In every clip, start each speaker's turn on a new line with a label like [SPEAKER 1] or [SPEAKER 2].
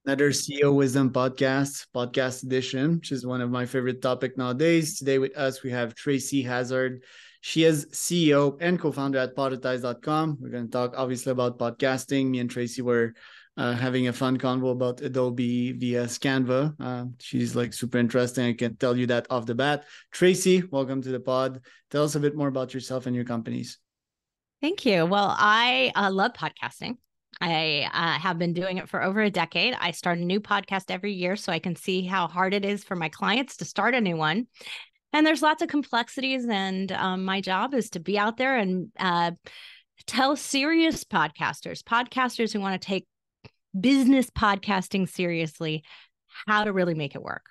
[SPEAKER 1] Another CEO Wisdom podcast edition, which is one of my favorite topics nowadays. Today with us, we have Tracy Hazard. She is CEO and co-founder at podetize.com. We're going to talk obviously about podcasting. Me and Tracy were having a fun convo about Adobe via Canva. She's like super interesting. I can tell you that off the bat. Tracy, welcome to the pod. Tell us a bit more about yourself and your companies.
[SPEAKER 2] Thank you. Well, I love podcasting. I have been doing it for over a decade. I start a new podcast every year so I can see how hard it is for my clients to start a new one. And there's lots of complexities. And my job is to be out there and tell serious podcasters who want to take business podcasting seriously, how to really make it work.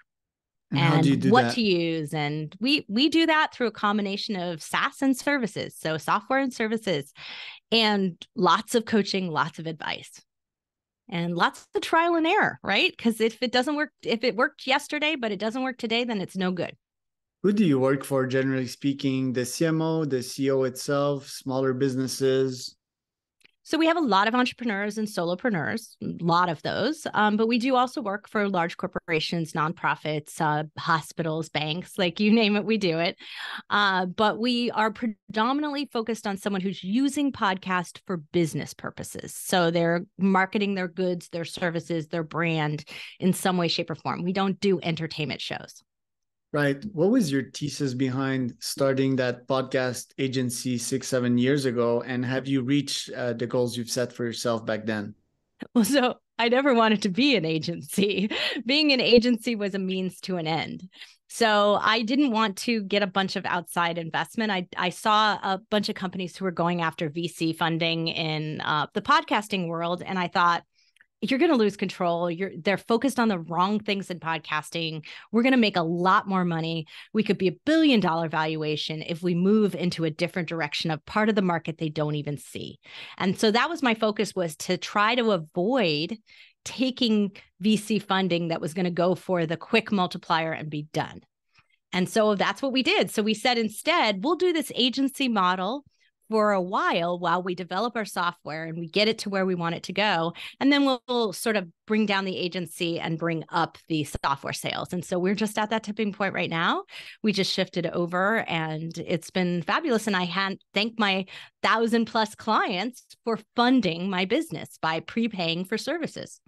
[SPEAKER 1] And how do you do
[SPEAKER 2] what
[SPEAKER 1] that?
[SPEAKER 2] to use. And we do that through a combination of SaaS and services. So software and services, and lots of coaching, lots of advice, and lots of trial and error, right? Because if it doesn't work, if it worked yesterday, but it doesn't work today, then it's no good.
[SPEAKER 1] Who do you work for, generally speaking? The CMO, the CEO itself, smaller businesses?
[SPEAKER 2] So we have a lot of entrepreneurs and solopreneurs, a lot of those, but we do also work for large corporations, nonprofits, hospitals, banks, like you name it, we do it. But we are predominantly focused on someone who's using podcast for business purposes. So they're marketing their goods, their services, their brand in some way, shape, or form. We don't do entertainment shows.
[SPEAKER 1] Right. What was your thesis behind starting that podcast agency 6, 7 years ago? And have you reached the goals you've set for yourself back then?
[SPEAKER 2] Well, so I never wanted to be an agency. Being an agency was a means to an end. So I didn't want to get a bunch of outside investment. I saw a bunch of companies who were going after VC funding in the podcasting world. And I thought, you're going to lose control. They're focused on the wrong things in podcasting. We're going to make a lot more money. We could be $1 billion valuation if we move into a different direction of part of the market they don't even see. And so that was my focus, was to try to avoid taking VC funding that was going to go for the quick multiplier and be done. And so that's what we did. So we said, instead, we'll do this agency model for a while we develop our software and we get it to where we want it to go. And then we'll sort of bring down the agency and bring up the software sales. And so we're just at that tipping point right now. We just shifted over and it's been fabulous. And I thank my 1,000+ clients for funding my business by prepaying for services.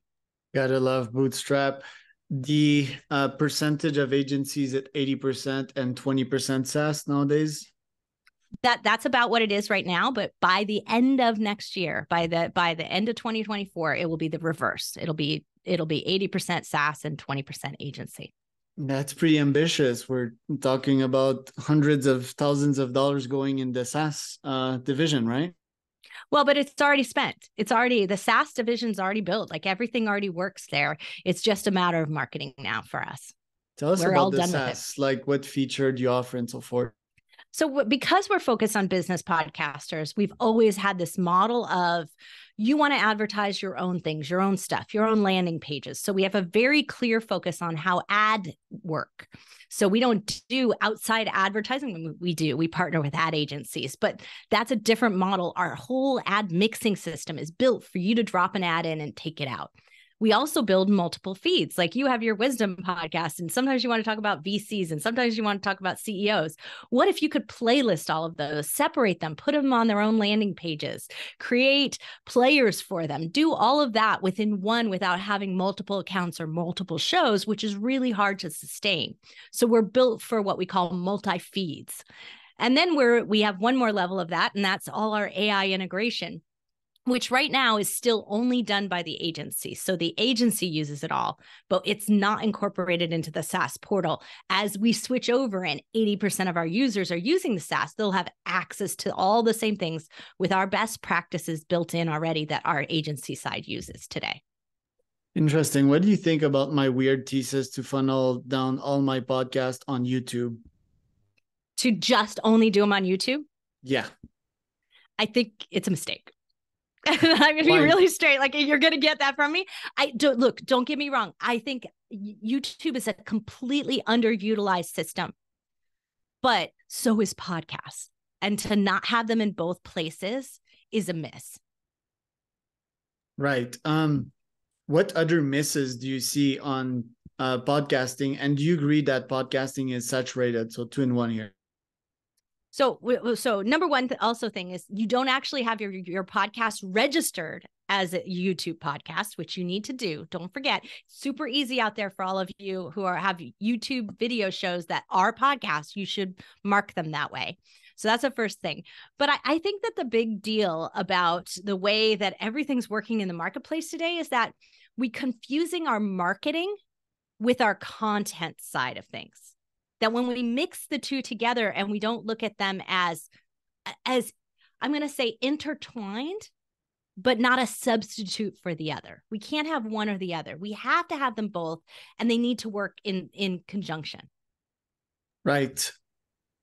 [SPEAKER 1] Gotta love Bootstrap. The percentage of agencies at 80% and 20% SaaS nowadays?
[SPEAKER 2] That's about what it is right now, but by the end of next year, by the end of 2024, it will be the reverse. It'll be 80% SaaS and 20% agency.
[SPEAKER 1] That's pretty ambitious. We're talking about hundreds of thousands of dollars going in the SaaS division, right?
[SPEAKER 2] Well, but it's already spent. The SaaS division's already built. Like everything already works there. It's just a matter of marketing now for us.
[SPEAKER 1] Tell us about the SaaS, like what feature do you offer and so forth?
[SPEAKER 2] So because we're focused on business podcasters, we've always had this model of, you want to advertise your own things, your own stuff, your own landing pages. So we have a very clear focus on how ad work. So we don't do outside advertising. We partner with ad agencies, but that's a different model. Our whole ad mixing system is built for you to drop an ad in and take it out. We also build multiple feeds. Like you have your wisdom podcast, and sometimes you want to talk about VCs, and sometimes you want to talk about CEOs. What if you could playlist all of those, separate them, put them on their own landing pages, create players for them, do all of that within one without having multiple accounts or multiple shows, which is really hard to sustain. So we're built for what we call multi-feeds. And then we have one more level of that, and that's all our AI integration, which right now is still only done by the agency. So the agency uses it all, but it's not incorporated into the SaaS portal. As we switch over and 80% of our users are using the SaaS, they'll have access to all the same things with our best practices built in already that our agency side uses today.
[SPEAKER 1] Interesting. What do you think about my weird thesis to funnel down all my podcasts on YouTube?
[SPEAKER 2] To just only do them on YouTube?
[SPEAKER 1] Yeah.
[SPEAKER 2] I think it's a mistake. I'm going to be really straight. Like, you're going to get that from me. Don't get me wrong. I think YouTube is a completely underutilized system, but so is podcasts. And to not have them in both places is a miss.
[SPEAKER 1] Right. What other misses do you see on podcasting? And do you agree that podcasting is saturated? So two in one here.
[SPEAKER 2] So number one thing is you don't actually have your podcast registered as a YouTube podcast, which you need to do. Don't forget, super easy out there for all of you who have YouTube video shows that are podcasts. You should mark them that way. So that's the first thing. But I think that the big deal about the way that everything's working in the marketplace today is that we confusing our marketing with our content side of things. That when we mix the two together and we don't look at them as I'm going to say intertwined, but not a substitute for the other. We can't have one or the other. We have to have them both, and they need to work in conjunction.
[SPEAKER 1] Right.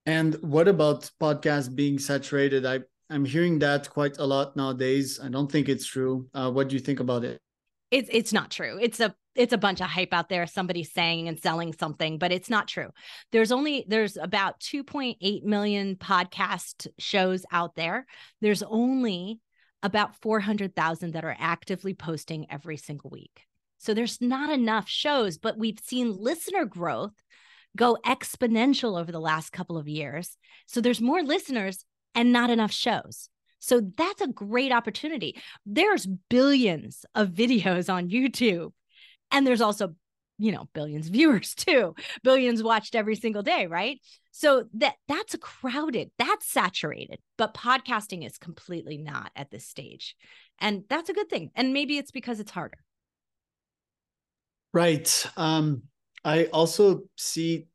[SPEAKER 1] And what about podcasts being saturated? I'm hearing that quite a lot nowadays. I don't think it's true. What do you think about it?
[SPEAKER 2] It's not true. It's a bunch of hype out there, somebody saying and selling something, but it's not true. There's about 2.8 million podcast shows out there. There's only about 400,000 that are actively posting every single week. So there's not enough shows, but we've seen listener growth go exponential over the last couple of years. So there's more listeners and not enough shows. So that's a great opportunity. There's billions of videos on YouTube, and there's also, billions of viewers too, billions watched every single day, right? So that's crowded, that's saturated, but podcasting is completely not at this stage. And that's a good thing. And maybe it's because it's harder.
[SPEAKER 1] Right. I also see,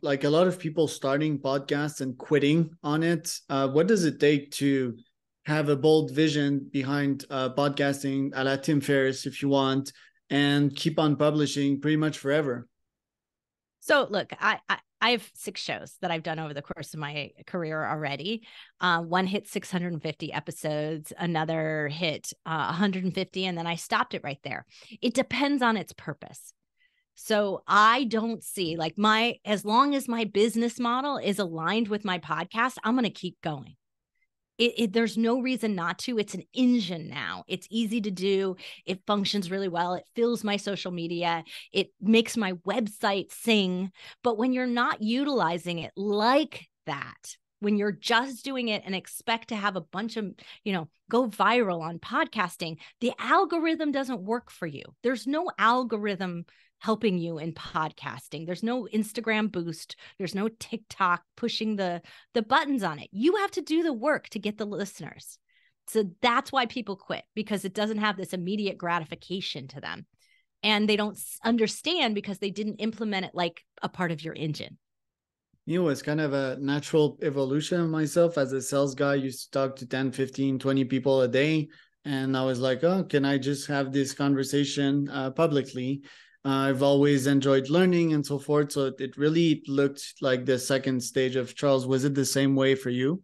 [SPEAKER 1] like a lot of people starting podcasts and quitting on it. What does it take to have a bold vision behind podcasting a la Tim Ferriss, if you want, and keep on publishing pretty much forever?
[SPEAKER 2] So look, I have 6 shows that I've done over the course of my career already. One hit 650 episodes, another hit 150, and then I stopped it right there. It depends on its purpose. So I don't see as long as my business model is aligned with my podcast, I'm going to keep going. There's no reason not to. It's an engine now. It's easy to do. It functions really well. It fills my social media. It makes my website sing. But when you're not utilizing it like that, when you're just doing it and expect to have a bunch of, go viral on podcasting, the algorithm doesn't work for you. There's no algorithm helping you in podcasting. There's no Instagram boost. There's no TikTok pushing the buttons on it. You have to do the work to get the listeners. So that's why people quit, because it doesn't have this immediate gratification to them. And they don't understand because they didn't implement it like a part of your engine.
[SPEAKER 1] It's kind of a natural evolution of myself. As a sales guy, I used to talk to 10, 15, 20 people a day. And I was like, oh, can I just have this conversation publicly? I've always enjoyed learning and so forth. So it really looked like the second stage of Charles. Was it the same way for you?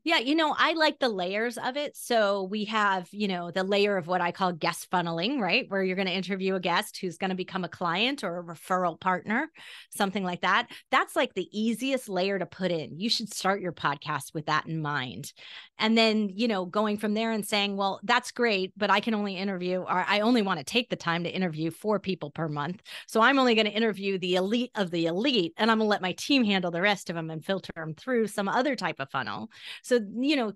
[SPEAKER 2] Yeah, I like the layers of it. So we have, the layer of what I call guest funneling, right? Where you're going to interview a guest who's going to become a client or a referral partner, something like that. That's like the easiest layer to put in. You should start your podcast with that in mind. And then, going from there and saying, well, that's great, but I can only interview, or I only want to take the time to interview 4 people per month. So I'm only going to interview the elite of the elite, and I'm going to let my team handle the rest of them and filter them through some other type of funnel. So,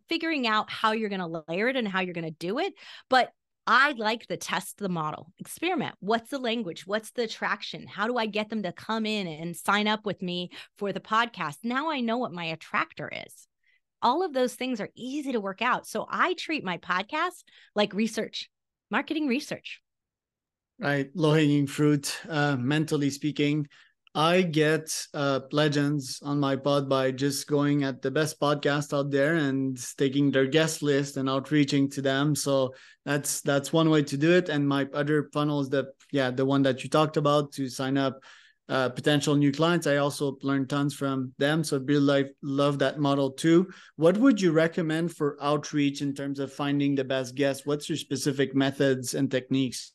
[SPEAKER 2] figuring out how you're going to layer it and how you're going to do it. But I like the test the model, experiment. What's the language? What's the attraction? How do I get them to come in and sign up with me for the podcast? Now I know what my attractor is. All of those things are easy to work out. So I treat my podcast like research, marketing research.
[SPEAKER 1] Right. Low-hanging fruit, mentally speaking. I get legends on my pod by just going at the best podcast out there and taking their guest list and outreaching to them. So that's one way to do it. And my other funnel is the one that you talked about, to sign up potential new clients. I also learned tons from them. So really love that model too. What would you recommend for outreach in terms of finding the best guests? What's your specific methods and techniques?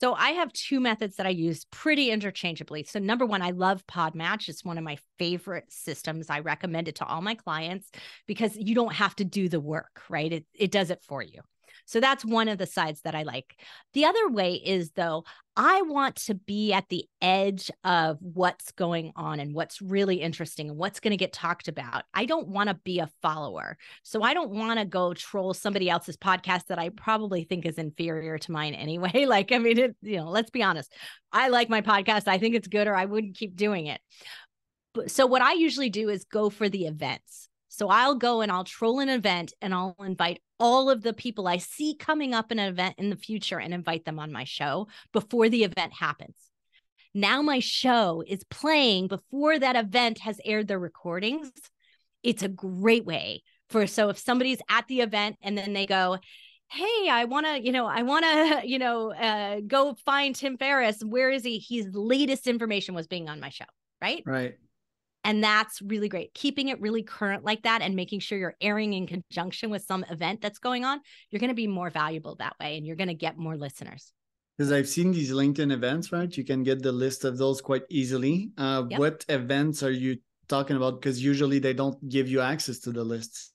[SPEAKER 2] So I have 2 methods that I use pretty interchangeably. So number one, I love Podmatch. It's one of my favorite systems. I recommend it to all my clients because you don't have to do the work, right? It does it for you. So that's one of the sides that I like. The other way is, though, I want to be at the edge of what's going on and what's really interesting and what's going to get talked about. I don't want to be a follower. So I don't want to go troll somebody else's podcast that I probably think is inferior to mine anyway. Like, I mean, let's be honest. I like my podcast. I think it's good, or I wouldn't keep doing it. So what I usually do is go for the events. So I'll go and I'll troll an event and I'll invite all of the people I see coming up in an event in the future and invite them on my show before the event happens. Now my show is playing before that event has aired their recordings. It's a great way so if somebody's at the event and then they go, hey, I want to, go find Tim Ferriss. Where is he? His latest information was being on my show, right?
[SPEAKER 1] Right.
[SPEAKER 2] And that's really great. Keeping it really current like that and making sure you're airing in conjunction with some event that's going on, you're going to be more valuable that way and you're going to get more listeners.
[SPEAKER 1] Because I've seen these LinkedIn events, right? You can get the list of those quite easily. Yep. What events are you talking about? Because usually they don't give you access to the lists.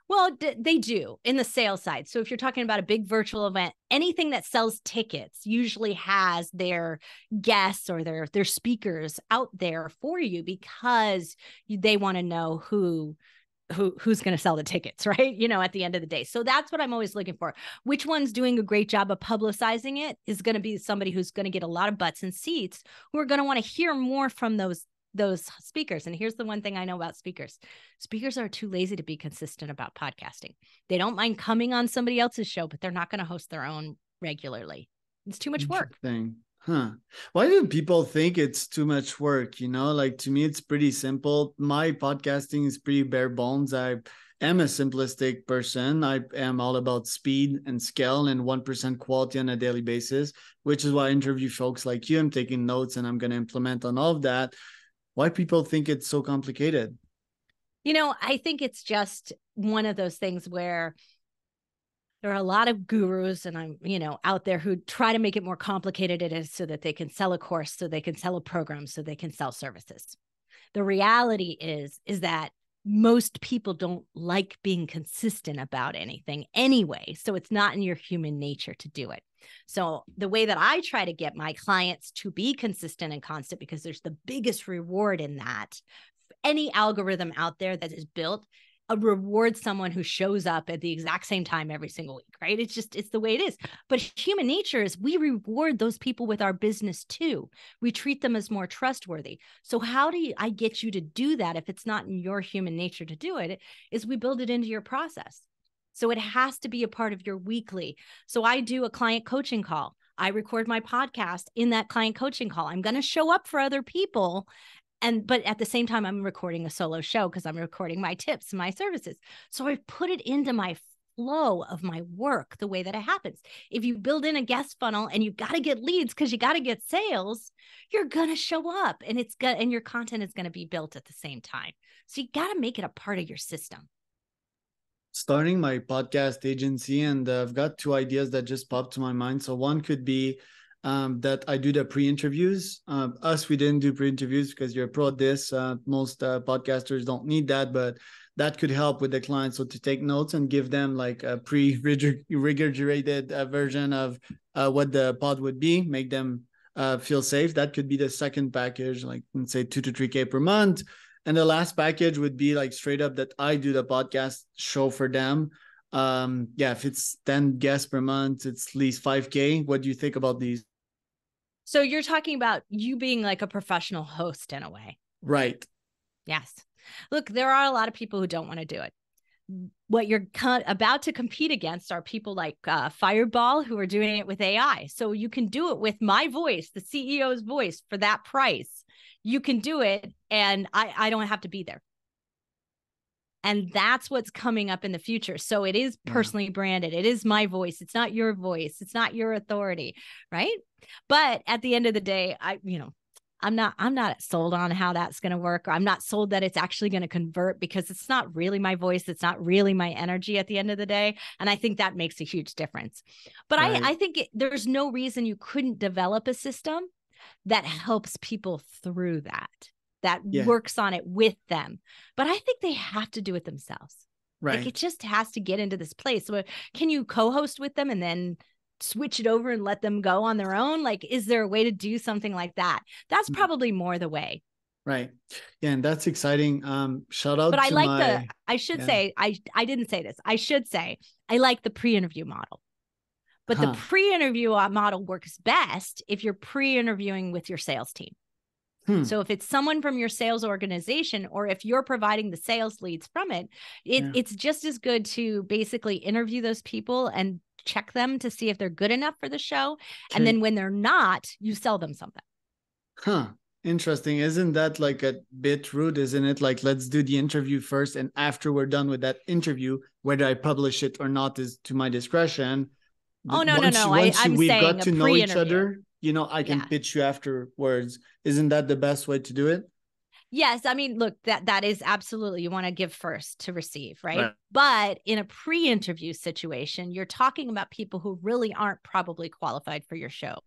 [SPEAKER 2] Well, they do in the sales side. So if you're talking about a big virtual event, anything that sells tickets usually has their guests or their speakers out there for you because they want to know who's going to sell the tickets, right? At the end of the day. So that's what I'm always looking for. Which one's doing a great job of publicizing it is going to be somebody who's going to get a lot of butts and seats who are going to want to hear more from those speakers. And here's the one thing I know about speakers. Speakers are too lazy to be consistent about podcasting. They don't mind coming on somebody else's show, but they're not going to host their own regularly. It's too much work.
[SPEAKER 1] Huh. Why do people think it's too much work? Like, to me, it's pretty simple. My podcasting is pretty bare bones. I am a simplistic person. I am all about speed and scale and 1% quality on a daily basis, which is why I interview folks like you. I'm taking notes and I'm going to implement on all of that. Why people think it's so complicated?
[SPEAKER 2] I think it's just one of those things where there are a lot of gurus and I'm, out there who try to make it more complicated it is so that they can sell a course, so they can sell a program, so they can sell services. The reality is that most people don't like being consistent about anything anyway. So it's not in your human nature to do it. So the way that I try to get my clients to be consistent and constant, because there's the biggest reward in that. Any algorithm out there that is built rewards someone who shows up at the exact same time every single week, right? It's the way it is. But human nature is we reward those people with our business too. We treat them as more trustworthy. So how do I get you to do that if it's not in your human nature to do it? Is we build it into your process. So it has to be a part of your weekly. So I do a client coaching call. I record my podcast in that client coaching call. I'm going to show up for other people. But at the same time, I'm recording a solo show because I'm recording my tips, my services. So I've put it into my flow of my work the way that it happens. If you build in a guest funnel and you got to get leads because you got to get sales, you're going to show up and your content is going to be built at the same time. So you got to make it a part of your system.
[SPEAKER 1] Starting my podcast agency, and I've got two ideas that just popped to my mind. So one could be that I do the pre-interviews. We didn't do pre-interviews because you're a pro at this. Most podcasters don't need that, but that could help with the client. So to take notes and give them like a pre-regurgitated version of what the pod would be, make them feel safe. That could be the second package, like let's say 2 to 3K per month. And the last package would be like straight up that I do the podcast show for them. If it's 10 guests per month, it's at least 5K. What do you think about these?
[SPEAKER 2] So you're talking about you being like a professional host in a way.
[SPEAKER 1] Right.
[SPEAKER 2] Yes. Look, there are a lot of people who don't want to do it. What you're about to compete against are people like Fireball who are doing it with AI. So you can do it with my voice, the CEO's voice, for that price. You can do it and I don't have to be there. And that's what's coming up in the future. So it is personally branded. It is my voice. It's not your voice. It's not your authority, right? But at the end of the day, I'm not sold on how that's going to work. I'm not sold that it's actually going to convert because it's not really my voice. It's not really my energy at the end of the day. And I think that makes a huge difference. But right. I think there's no reason you couldn't develop a system that helps people through that works on it with them. But I think they have to do it themselves. Like,
[SPEAKER 1] Right.
[SPEAKER 2] it just has to get into this place. So can you co-host with them and then switch it over and let them go on their own? Like, is there a way to do something like that? That's probably more the way.
[SPEAKER 1] Right. Yeah, and that's exciting. Shout
[SPEAKER 2] But
[SPEAKER 1] out
[SPEAKER 2] I
[SPEAKER 1] to
[SPEAKER 2] like
[SPEAKER 1] my
[SPEAKER 2] I should
[SPEAKER 1] yeah.
[SPEAKER 2] say, I didn't say this. I should say, I like the pre-interview model. But the
[SPEAKER 1] Huh.
[SPEAKER 2] pre-interview model works best if you're pre-interviewing with your sales team.
[SPEAKER 1] Hmm.
[SPEAKER 2] So if it's someone from your sales organization, or if you're providing the sales leads from it,
[SPEAKER 1] Yeah.
[SPEAKER 2] it's just as good to basically interview those people and check them to see if they're good enough for the show. And
[SPEAKER 1] Okay.
[SPEAKER 2] then when they're not, you sell them something.
[SPEAKER 1] Huh. Interesting. Isn't that like a bit rude, isn't it? Like, let's do the interview first, and after we're done with that interview, whether I publish it or not is to my discretion.
[SPEAKER 2] Oh, no, no,
[SPEAKER 1] Once
[SPEAKER 2] no.
[SPEAKER 1] you
[SPEAKER 2] I'm
[SPEAKER 1] we've
[SPEAKER 2] saying
[SPEAKER 1] got
[SPEAKER 2] a
[SPEAKER 1] to know each
[SPEAKER 2] pre-interview.
[SPEAKER 1] other, I can
[SPEAKER 2] Yeah.
[SPEAKER 1] pitch you afterwards. Isn't that the best way to do it?
[SPEAKER 2] Yes, I mean, look, that is absolutely, you want to give first to receive, right?
[SPEAKER 1] Right.
[SPEAKER 2] But in a pre-interview situation, you're talking about people who really aren't probably qualified for your show.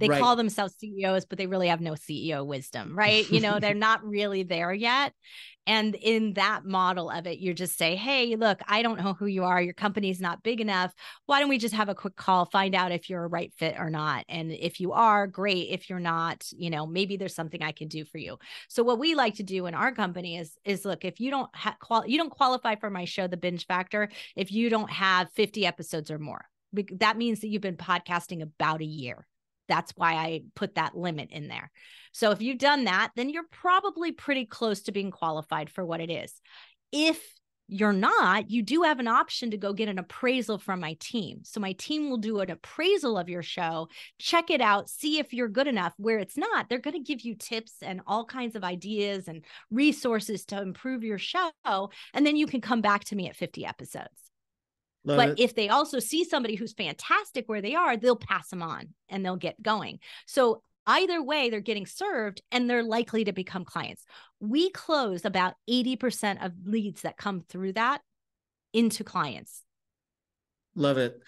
[SPEAKER 2] They
[SPEAKER 1] Right.
[SPEAKER 2] call themselves CEOs, but they really have no CEO wisdom, right? They're not really there yet. And in that model of it, you just say, hey, look, I don't know who you are. Your company's not big enough. Why don't we just have a quick call, find out if you're a right fit or not? And if you are, great. If you're not, maybe there's something I can do for you. So what we like to do in our company is look, if you don't you don't qualify for my show, The Binge Factor, if you don't have 50 episodes or more. That means that you've been podcasting about a year. That's why I put that limit in there. So if you've done that, then you're probably pretty close to being qualified for what it is. If you're not, you do have an option to go get an appraisal from my team. So my team will do an appraisal of your show, check it out, see if you're good enough. Where it's not, they're going to give you tips and all kinds of ideas and resources to improve your show. And then you can come back to me at 50 episodes.
[SPEAKER 1] Love
[SPEAKER 2] But
[SPEAKER 1] it.
[SPEAKER 2] if they also see somebody who's fantastic where they are, they'll pass them on and they'll get going. So either way, they're getting served and they're likely to become clients. We close about 80% of leads that come through that into clients.
[SPEAKER 1] Love it.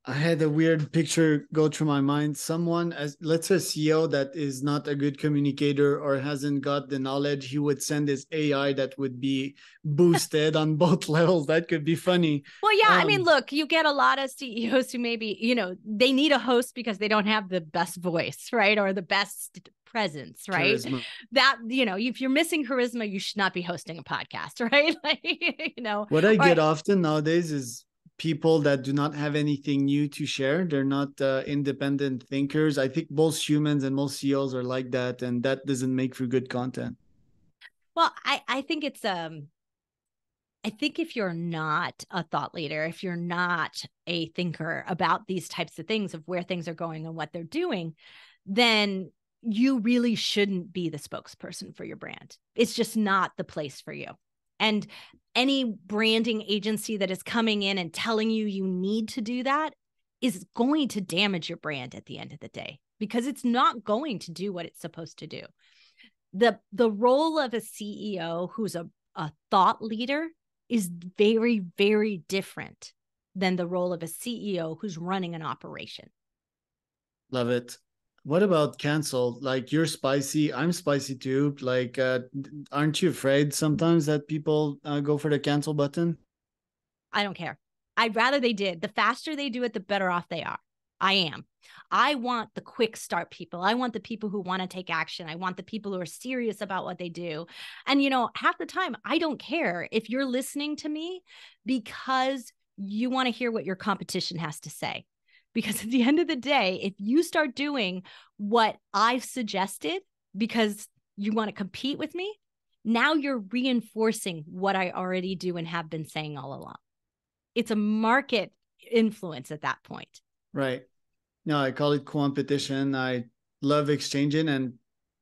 [SPEAKER 1] I had a weird picture go through my mind. Someone, as let's say CEO that is not a good communicator or hasn't got the knowledge, he would send his AI that would be boosted on both levels. That could be funny.
[SPEAKER 2] Well, yeah, I mean, look, you get a lot of CEOs who maybe, they need a host because they don't have the best voice, right? Or the best presence, right?
[SPEAKER 1] Charisma.
[SPEAKER 2] That, if you're missing charisma, you should not be hosting a podcast, right?
[SPEAKER 1] What I get often nowadays is people that do not have anything new to share. They're not independent thinkers. I think most humans and most CEOs are like that, and that doesn't make for good content.
[SPEAKER 2] Well, I think it's I think if you're not a thought leader, if you're not a thinker about these types of things, of where things are going and what they're doing, then you really shouldn't be the spokesperson for your brand. It's just not the place for you. And any branding agency that is coming in and telling you you need to do that is going to damage your brand at the end of the day, because it's not going to do what it's supposed to do. The role of a CEO who's a thought leader is very, very different than the role of a CEO who's running an operation.
[SPEAKER 1] Love it. What about cancel? Like, you're spicy, I'm spicy too. Like, aren't you afraid sometimes that people go for the cancel button?
[SPEAKER 2] I don't care. I'd rather they did. The faster they do it, the better off they are. I am. I want the quick start people. I want the people who want to take action. I want the people who are serious about what they do. And, half the time, I don't care if you're listening to me because you want to hear what your competition has to say. Because at the end of the day, if you start doing what I've suggested because you want to compete with me, now you're reinforcing what I already do and have been saying all along. It's a market influence at that point.
[SPEAKER 1] Right. No, I call it competition. I love exchanging and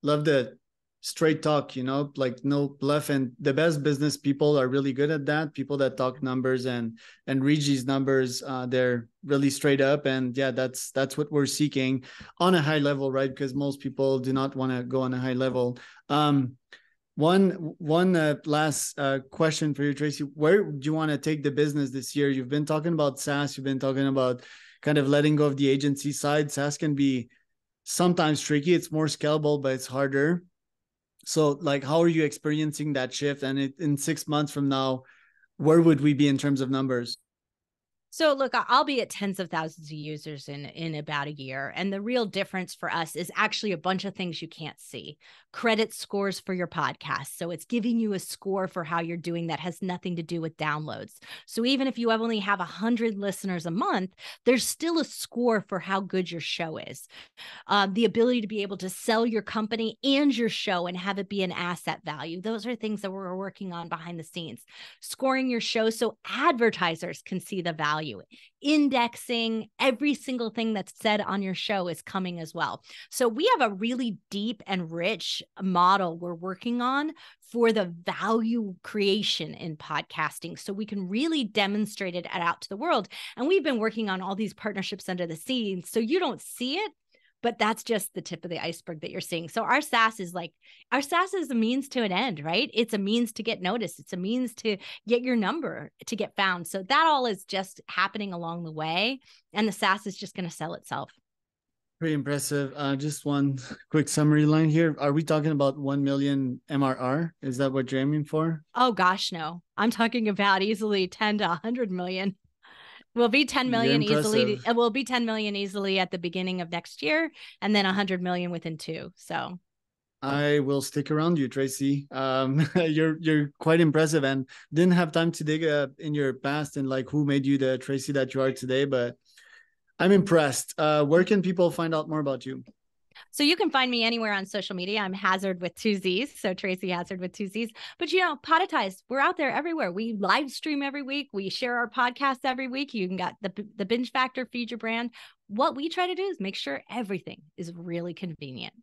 [SPEAKER 1] love the straight talk, like no bluff. And the best business people are really good at that. People that talk numbers and reach these numbers, they're really straight up. And yeah, that's what we're seeking on a high level, right? Because most people do not want to go on a high level. One last question for you, Tracy. Where do you want to take the business this year? You've been talking about SaaS. You've been talking about kind of letting go of the agency side. SaaS can be sometimes tricky. It's more scalable, but it's harder. So, like, how are you experiencing that shift? And in 6 months from now, where would we be in terms of numbers?
[SPEAKER 2] So look, I'll be at tens of thousands of users in about a year. And the real difference for us is actually a bunch of things you can't see. Credit scores for your podcast. So it's giving you a score for how you're doing that has nothing to do with downloads. So even if you only have 100 listeners a month, there's still a score for how good your show is. The ability to be able to sell your company and your show and have it be an asset value. Those are things that we're working on behind the scenes. Scoring your show so advertisers can see the value. Indexing, every single thing that's said on your show is coming as well. So we have a really deep and rich model we're working on for the value creation in podcasting, so we can really demonstrate it out to the world. And we've been working on all these partnerships under the scenes, so you don't see it, but that's just the tip of the iceberg that you're seeing. So our SaaS is a means to an end, right? It's a means to get noticed. It's a means to get your number, to get found. So that all is just happening along the way. And the SaaS is just going to sell itself.
[SPEAKER 1] Pretty impressive. Just one quick summary line here. Are we talking about 1 million MRR? Is that what you're aiming for?
[SPEAKER 2] Oh gosh, no. I'm talking about easily 10 to 100 million. We'll be 10 million easily. We'll be 10 million easily at the beginning of next year, and then 100 million within 2. So
[SPEAKER 1] I will stick around you, Tracy. You're quite impressive, and didn't have time to dig in your past and like who made you the Tracy that you are today, but I'm impressed. Where can people find out more about you?
[SPEAKER 2] So you can find me anywhere on social media. I'm Hazard with 2 Z's. So Tracy Hazard with 2 Z's. But, Podetize, we're out there everywhere. We live stream every week. We share our podcast every week. You can get the Binge Factor, Feed Your Brand. What we try to do is make sure everything is really convenient.